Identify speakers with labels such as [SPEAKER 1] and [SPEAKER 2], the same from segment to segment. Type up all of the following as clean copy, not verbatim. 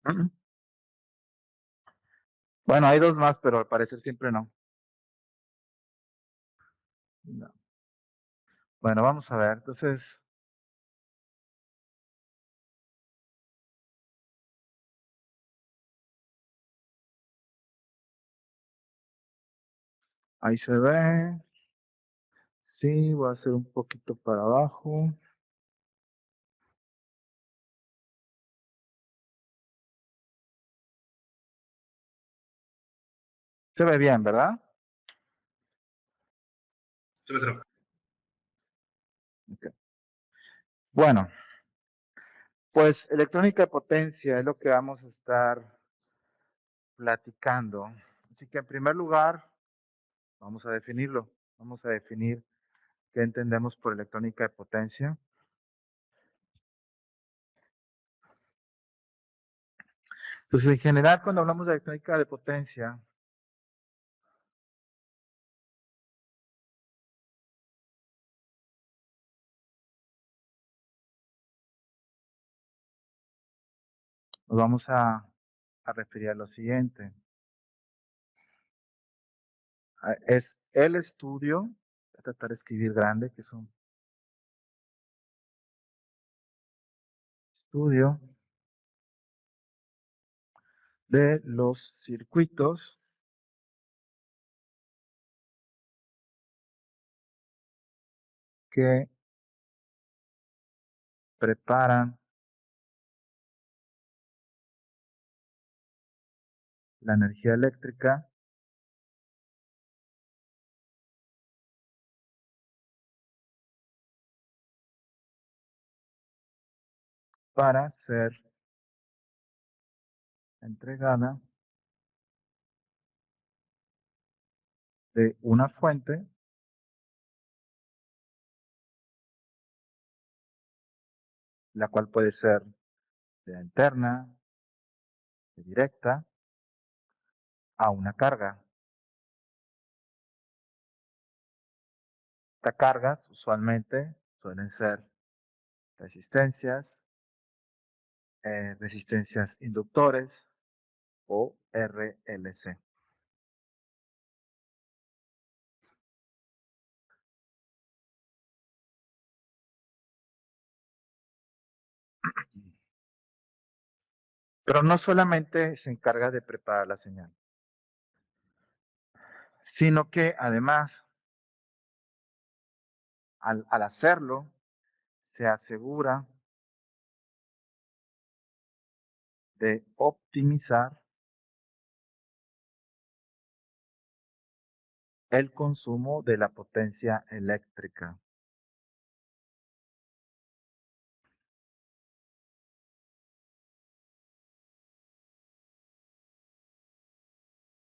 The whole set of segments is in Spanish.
[SPEAKER 1] Mm. Bueno, hay 2 más, pero al parecer siempre no. No. Bueno, vamos a ver. Entonces, ahí se ve. Sí, voy a hacer un poquito para abajo. Se ve bien, ¿verdad?
[SPEAKER 2] Se me cerró.
[SPEAKER 1] Okey. Bueno, pues electrónica de potencia es lo que vamos a estar platicando. Así que en primer lugar, vamos a definirlo. Vamos a definir qué entendemos por electrónica de potencia. Entonces, en general, cuando hablamos de electrónica de potencia, nos vamos a referir a lo siguiente. Es el estudio, voy a tratar de escribir grande, que es un estudio de los circuitos que preparan la energía eléctrica para ser entregada de una fuente, la cual puede ser de interna, de directa, a una carga. Estas cargas usualmente suelen ser resistencias, resistencias inductores o RLC. Pero no solamente se encarga de preparar la señal, sino que además, al hacerlo, se asegura de optimizar el consumo de la potencia eléctrica.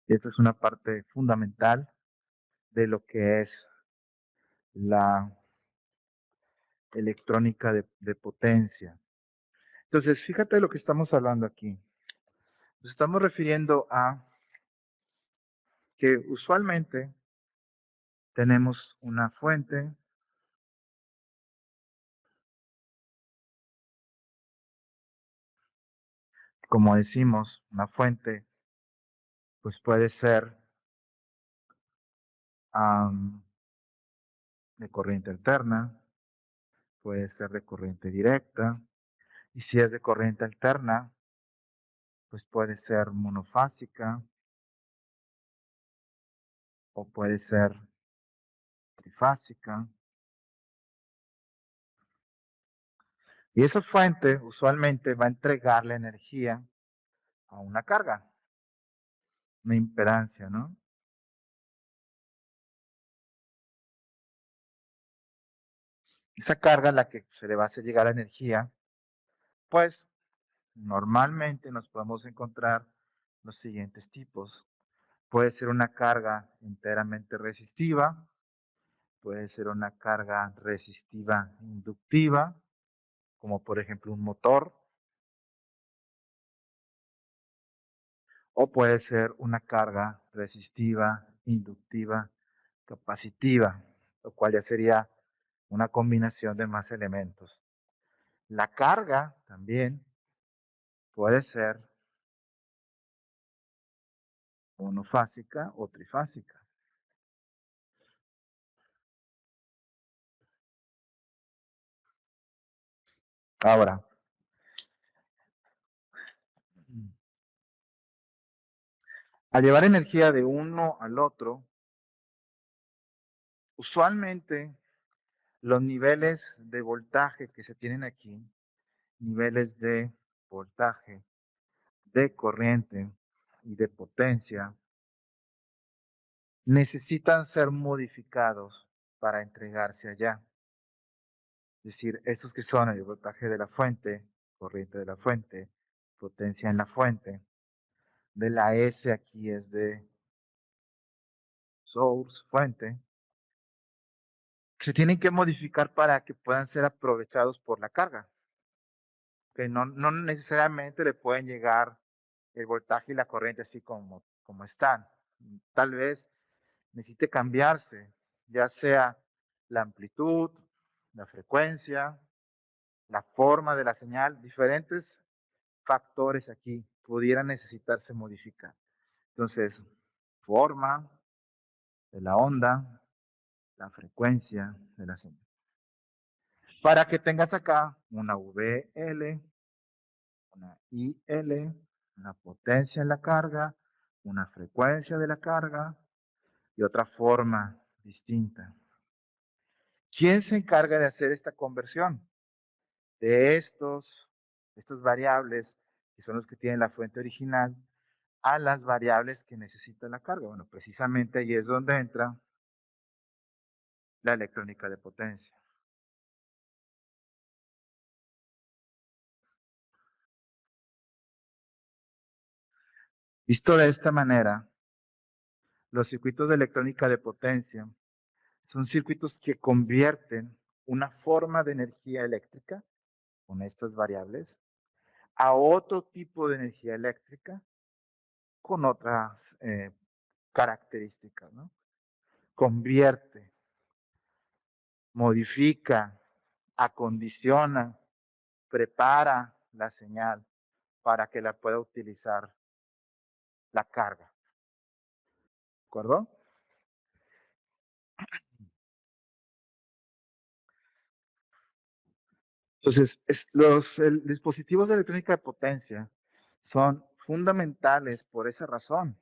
[SPEAKER 1] Y esa es una parte fundamental de lo que es la electrónica de potencia. Entonces, fíjate lo que estamos hablando aquí. Nos estamos refiriendo a que usualmente tenemos una fuente, como decimos, una fuente, pues puede ser am, de corriente alterna, puede ser de corriente directa, y si es de corriente alterna, pues puede ser monofásica o puede ser trifásica. Y esa fuente usualmente va a entregar la energía a una carga, una impedancia, ¿no? Esa carga a la que se le va a hacer llegar la energía, pues normalmente nos podemos encontrar los siguientes tipos. Puede ser una carga enteramente resistiva, puede ser una carga resistiva inductiva, como por ejemplo un motor, o puede ser una carga resistiva inductiva capacitiva, lo cual ya sería una combinación de más elementos. La carga también puede ser monofásica o trifásica. Ahora, al llevar energía de uno al otro, usualmente los niveles de voltaje que se tienen aquí, niveles de voltaje, de corriente y de potencia, necesitan ser modificados para entregarse allá. Es decir, esos que son el voltaje de la fuente, corriente de la fuente, potencia en la fuente, de la S aquí es de source, fuente, se tienen que modificar para que puedan ser aprovechados por la carga, que no necesariamente le pueden llegar el voltaje y la corriente así como están. Tal vez necesite cambiarse, ya sea la amplitud, la frecuencia, la forma de la señal, diferentes factores aquí pudieran necesitarse modificar. Entonces, forma de la onda, la frecuencia de la señal. Para que tengas acá una VL, una IL, una potencia en la carga, una frecuencia de la carga y otra forma distinta. ¿Quién se encarga de hacer esta conversión? De estas variables, que son los que tienen la fuente original, a las variables que necesita la carga. Bueno, precisamente ahí es donde entra la electrónica de potencia. Visto de esta manera, los circuitos de electrónica de potencia son circuitos que convierten una forma de energía eléctrica con estas variables a otro tipo de energía eléctrica con otras características, ¿no? Convierte, modifica, acondiciona, prepara la señal para que la pueda utilizar la carga. ¿De acuerdo? Entonces, los dispositivos de electrónica de potencia son fundamentales por esa razón.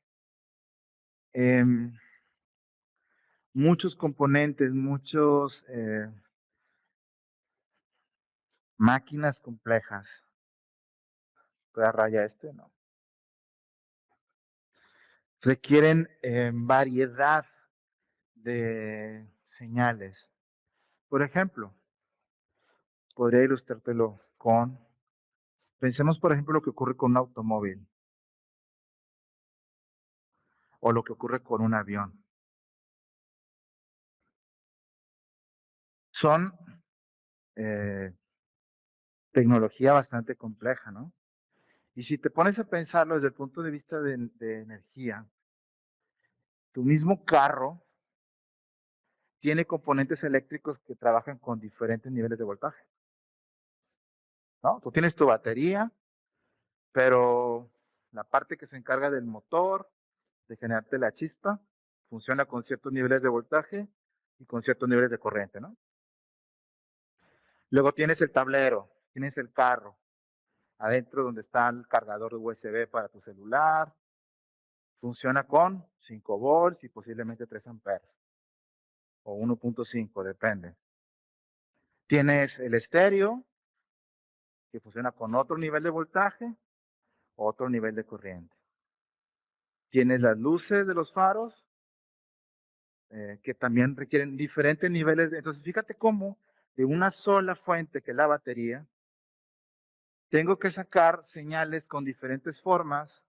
[SPEAKER 1] Em, muchos componentes, muchos máquinas complejas. ¿Puede a raya este? No. Requieren variedad de señales. Por ejemplo, podría ilustrártelo con, pensemos por ejemplo lo que ocurre con un automóvil o lo que ocurre con un avión. Son eh, tecnología bastante compleja, ¿no? Y si te pones a pensarlo desde el punto de vista de energía, tu mismo carro tiene componentes eléctricos que trabajan con diferentes niveles de voltaje, ¿no? Tú tienes tu batería, pero la parte que se encarga del motor, de generarte la chispa, funciona con ciertos niveles de voltaje y con ciertos niveles de corriente, ¿no? Luego tienes el tablero, tienes el carro, adentro donde está el cargador de USB para tu celular, funciona con 5 volts y posiblemente 3 amperes o 1.5, depende. Tienes el estéreo, que funciona con otro nivel de voltaje, otro nivel de corriente. Tienes las luces de los faros, que también requieren diferentes niveles. Entonces, fíjate cómo de una sola fuente, que es la batería, tengo que sacar señales con diferentes formas,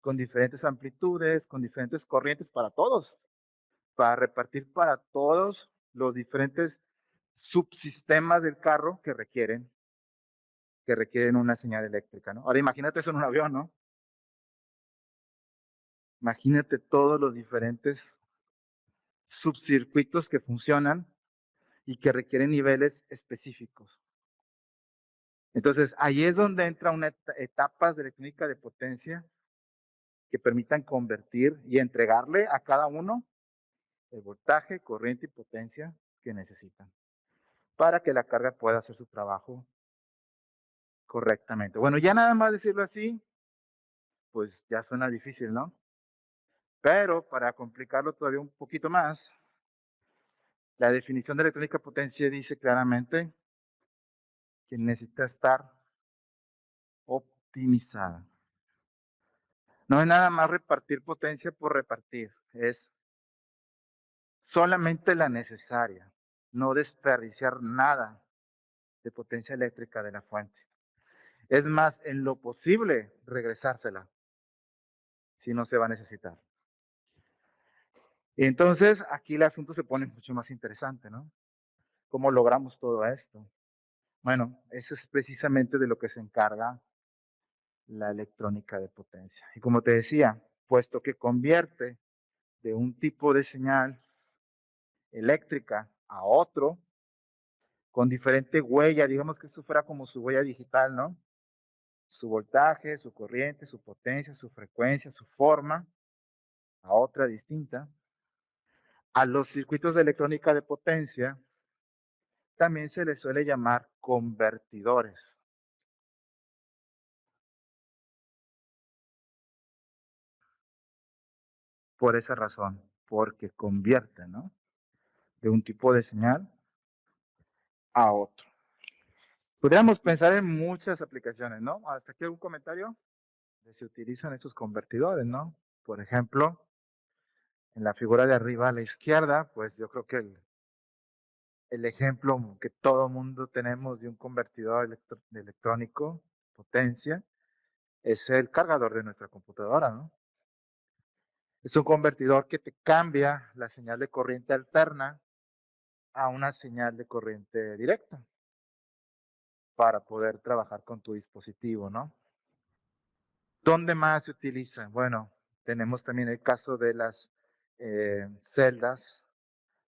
[SPEAKER 1] con diferentes amplitudes, con diferentes corrientes para todos, para repartir para todos los diferentes subsistemas del carro que requieren una señal eléctrica, ¿no? Ahora imagínate eso en un avión, ¿no? Imagínate todos los diferentes subcircuitos que funcionan y que requieren niveles específicos. Entonces, ahí es donde entra una etapas de electrónica de potencia que permitan convertir y entregarle a cada uno el voltaje, corriente y potencia que necesitan para que la carga pueda hacer su trabajo correctamente. Bueno, ya nada más decirlo así, pues ya suena difícil, ¿no? Pero para complicarlo todavía un poquito más, la definición de electrónica potencia dice claramente que necesita estar optimizada. No es nada más repartir potencia por repartir, es solamente la necesaria, no desperdiciar nada de potencia eléctrica de la fuente. Es más, en lo posible, regresársela si no se va a necesitar. Y entonces aquí el asunto se pone mucho más interesante, ¿no? ¿Cómo logramos todo esto? Bueno, eso es precisamente de lo que se encarga la electrónica de potencia. Y como te decía, puesto que convierte de un tipo de señal eléctrica a otro, con diferente huella, digamos que eso fuera como su huella digital, ¿no? Su voltaje, su corriente, su potencia, su frecuencia, su forma, a otra distinta. A los circuitos de electrónica de potencia también se les suele llamar convertidores. Por esa razón, porque convierten, ¿no? De un tipo de señal a otro. Podríamos pensar en muchas aplicaciones, ¿no? ¿Hasta aquí algún comentario? Se utilizan esos convertidores, ¿no? Por ejemplo, en la figura de arriba a la izquierda, pues yo creo que el ejemplo que todo mundo tenemos de un convertidor electrónico, potencia, es el cargador de nuestra computadora, ¿no? Es un convertidor que te cambia la señal de corriente alterna a una señal de corriente directa para poder trabajar con tu dispositivo, ¿no? ¿Dónde más se utiliza? Bueno, tenemos también el caso de las celdas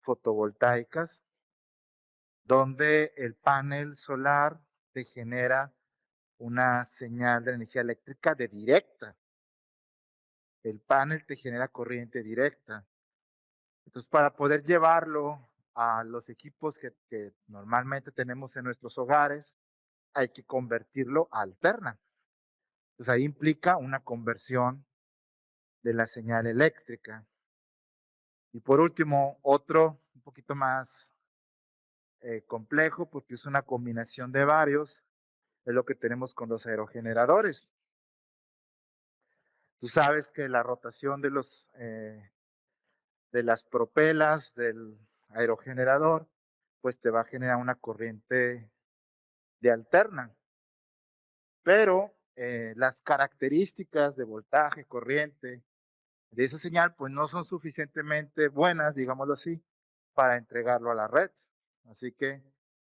[SPEAKER 1] fotovoltaicas, donde el panel solar te genera una señal de energía eléctrica de directa. El panel te genera corriente directa. Entonces, para poder llevarlo a los equipos que normalmente tenemos en nuestros hogares, hay que convertirlo a alterna. Entonces, ahí implica una conversión de la señal eléctrica. Y por último, otro un poquito más complejo, porque es una combinación de varios, es lo que tenemos con los aerogeneradores. Tú sabes que la rotación de las propelas del aerogenerador, pues te va a generar una corriente de alterna. Pero las características de voltaje, corriente de esa señal, pues no son suficientemente buenas, digámoslo así, para entregarlo a la red. Así que,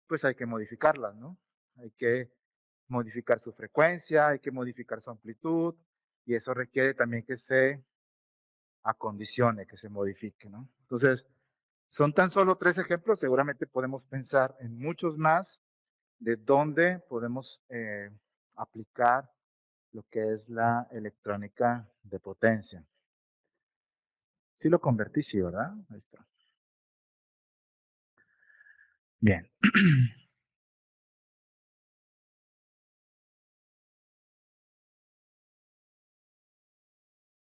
[SPEAKER 1] pues hay que modificarlas, ¿no? Hay que modificar su frecuencia, hay que modificar su amplitud, y eso requiere también que se acondicione, que se modifique, ¿no? Entonces, son tan solo 3 ejemplos, seguramente podemos pensar en muchos más de dónde podemos aplicar lo que es la electrónica de potencia. Sí lo convertí, sí, ¿verdad? Ahí está. Bien.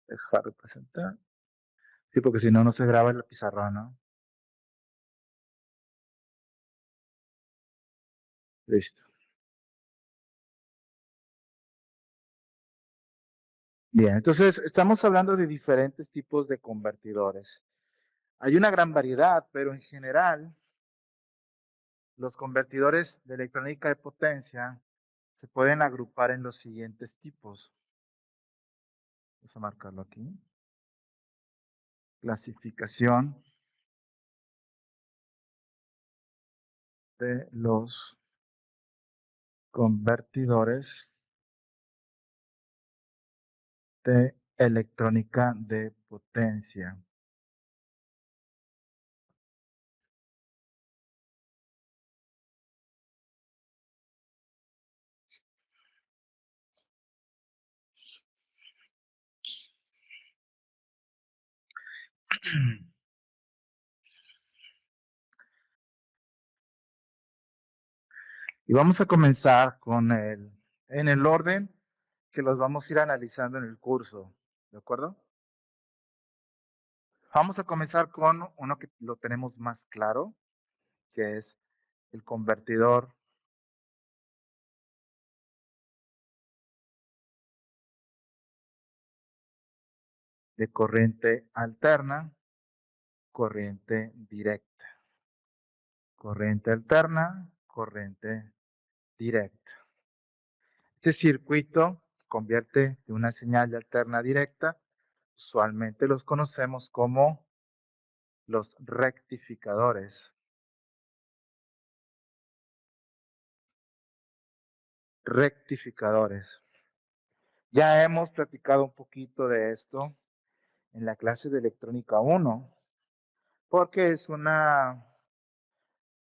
[SPEAKER 1] Dejar de presentar. Sí, porque si no, no se graba el pizarrón, ¿no? Listo. Bien, entonces estamos hablando de diferentes tipos de convertidores. Hay una gran variedad, pero en general los convertidores de electrónica de potencia se pueden agrupar en los siguientes tipos. Vamos a marcarlo aquí. Clasificación de los convertidores de electrónica de potencia. Y vamos a comenzar en el orden que los vamos a ir analizando en el curso, ¿de acuerdo? Vamos a comenzar con uno que lo tenemos más claro, que es el convertidor de corriente alterna, corriente directa. Corriente alterna, corriente directa. Este circuito convierte de una señal de alterna directa, usualmente los conocemos como los rectificadores. Rectificadores. Ya hemos platicado un poquito de esto en la clase de electrónica 1, porque es una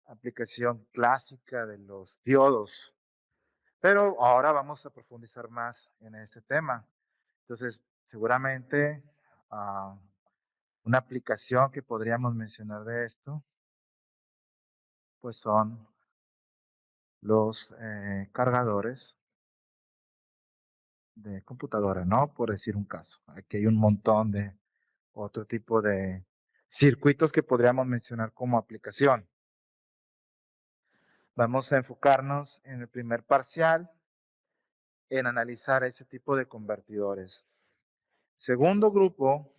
[SPEAKER 1] aplicación clásica de los diodos. Pero ahora vamos a profundizar más en este tema. Entonces, seguramente una aplicación que podríamos mencionar de esto, pues son los cargadores de computadora, ¿no? Por decir un caso. Aquí hay un montón de otro tipo de circuitos que podríamos mencionar como aplicación. Vamos a enfocarnos en el primer parcial en analizar ese tipo de convertidores. Segundo grupo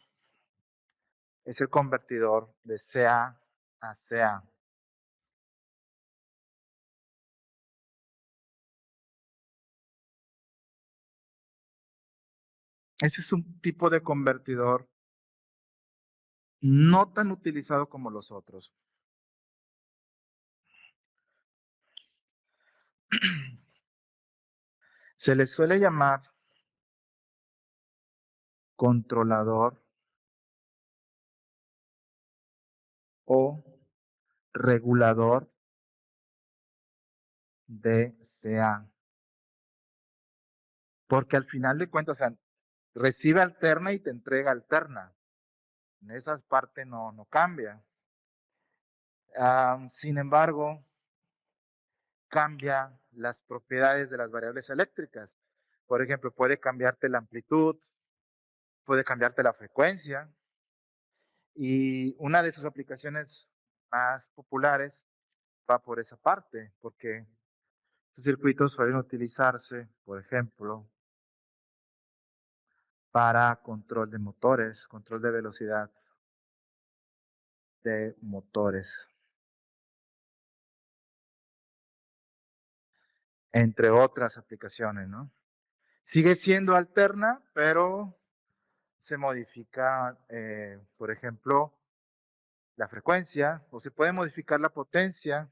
[SPEAKER 1] es el convertidor de CA a CA. Ese es un tipo de convertidor no tan utilizado como los otros. Se le suele llamar controlador o regulador de CA. Porque al final de cuentas, o sea, recibe alterna y te entrega alterna. En esa parte no cambia. Sin embargo, cambia las propiedades de las variables eléctricas. Por ejemplo, puede cambiarte la amplitud, puede cambiarte la frecuencia. Y una de sus aplicaciones más populares va por esa parte, porque estos circuitos suelen utilizarse, por ejemplo, para control de motores, control de velocidad de motores, entre otras aplicaciones, ¿no? Sigue siendo alterna, pero se modifica, por ejemplo, la frecuencia, o se puede modificar la potencia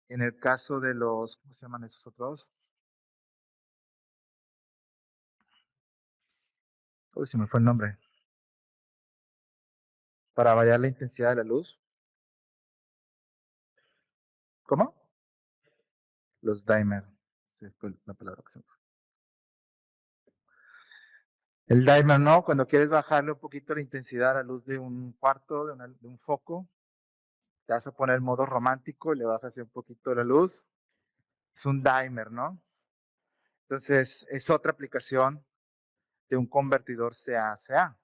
[SPEAKER 1] en el caso de los, ¿cómo se llaman esos otros? Uy, se me fue el nombre. Para variar la intensidad de la luz. ¿Cómo? Los dimer. Sí, fue la palabra que se me fue. El dimer, ¿no? Cuando quieres bajarle un poquito la intensidad a la luz de un cuarto, de un foco, te vas a poner modo romántico y le bajas un poquito la luz. Es un dimer, ¿no? Entonces, es otra aplicación de un convertidor CA-CA.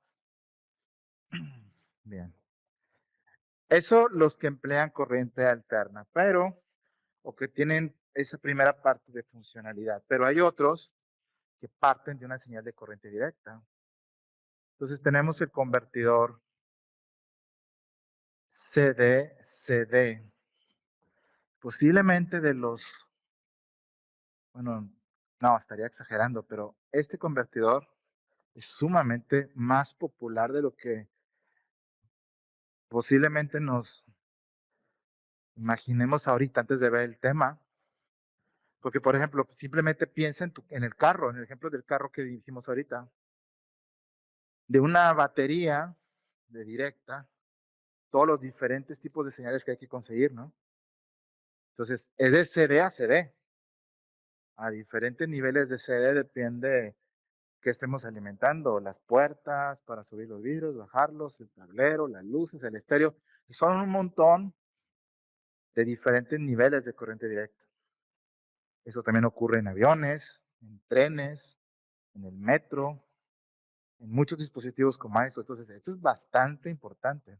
[SPEAKER 1] Bien. Eso los que emplean corriente alterna, pero, o que tienen esa primera parte de funcionalidad, pero hay otros que parten de una señal de corriente directa. Entonces tenemos el convertidor CD-CD, posiblemente de los, bueno, no, estaría exagerando, pero este convertidor es sumamente más popular de lo que posiblemente nos imaginemos ahorita antes de ver el tema. Porque, por ejemplo, simplemente piensa en el carro, en el ejemplo del carro que dijimos ahorita, de una batería de directa, todos los diferentes tipos de señales que hay que conseguir, ¿no? Entonces, es de CD a CD, a diferentes niveles de CD, depende que estemos alimentando, las puertas para subir los vidrios, bajarlos, el tablero, las luces, el estéreo. Son un montón de diferentes niveles de corriente directa. Eso también ocurre en aviones, en trenes, en el metro, en muchos dispositivos como eso. Entonces, esto es bastante importante.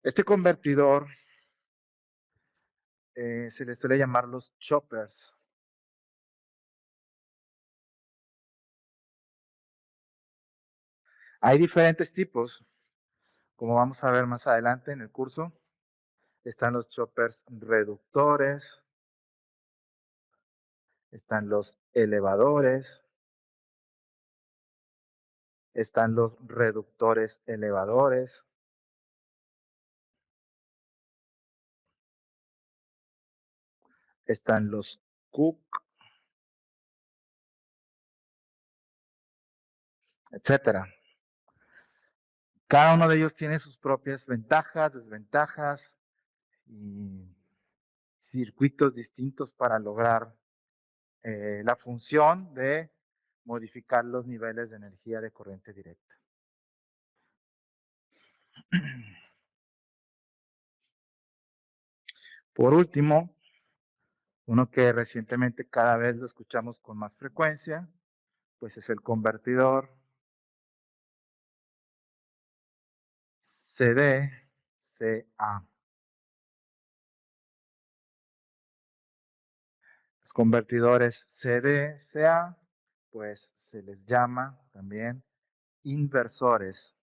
[SPEAKER 1] Este convertidor se le suele llamar los choppers. Hay diferentes tipos, como vamos a ver más adelante en el curso. Están los choppers reductores, están los elevadores, están los reductores elevadores, están los Cook, etcétera. Cada uno de ellos tiene sus propias ventajas, desventajas y circuitos distintos para lograr la función de modificar los niveles de energía de corriente directa. Por último, uno que recientemente cada vez lo escuchamos con más frecuencia, pues es el convertidor CD-CA. Los convertidores CD-CA, pues se les llama también inversores.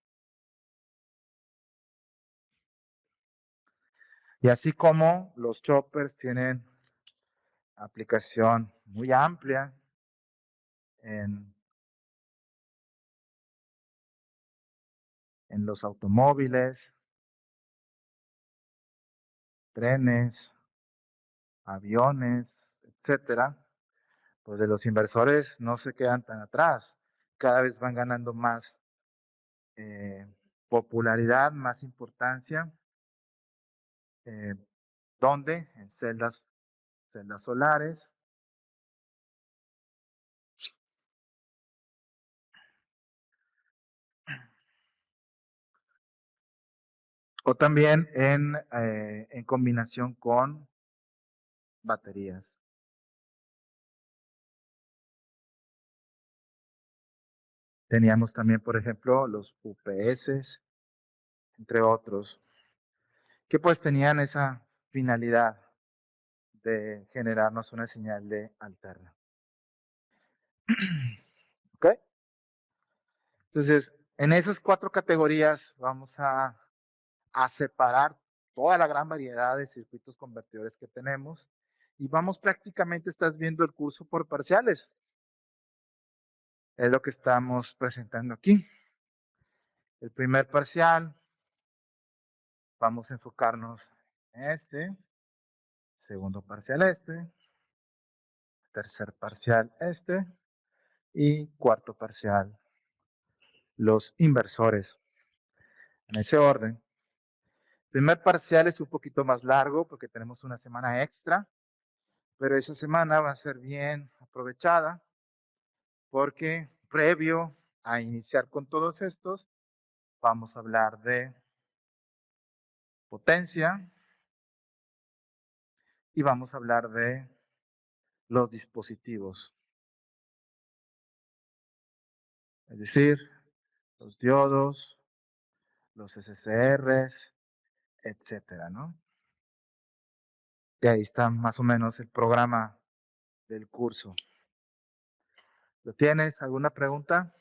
[SPEAKER 1] Y así como los choppers tienen aplicación muy amplia en, en los automóviles, trenes, aviones, etcétera, pues de los inversores no se quedan tan atrás. Cada vez van ganando más popularidad, más importancia. Eh, ¿Dónde? En celdas solares, o también en combinación con baterías. Teníamos también, por ejemplo, los UPS, entre otros, que pues tenían esa finalidad de generarnos una señal de alterna. ¿Ok? Entonces, en esas 4 categorías vamos a separar toda la gran variedad de circuitos convertidores que tenemos y vamos prácticamente, estás viendo el curso por parciales. Es lo que estamos presentando aquí. El primer parcial, vamos a enfocarnos en este, segundo parcial este, tercer parcial este y cuarto parcial, los inversores. En ese orden. El primer parcial es un poquito más largo porque tenemos una semana extra, pero esa semana va a ser bien aprovechada porque previo a iniciar con todos estos, vamos a hablar de potencia y vamos a hablar de los dispositivos, es decir, los diodos, los SCRs, etcétera, ¿no? Y ahí está más o menos el programa del curso. ¿Lo tienes? ¿Alguna pregunta?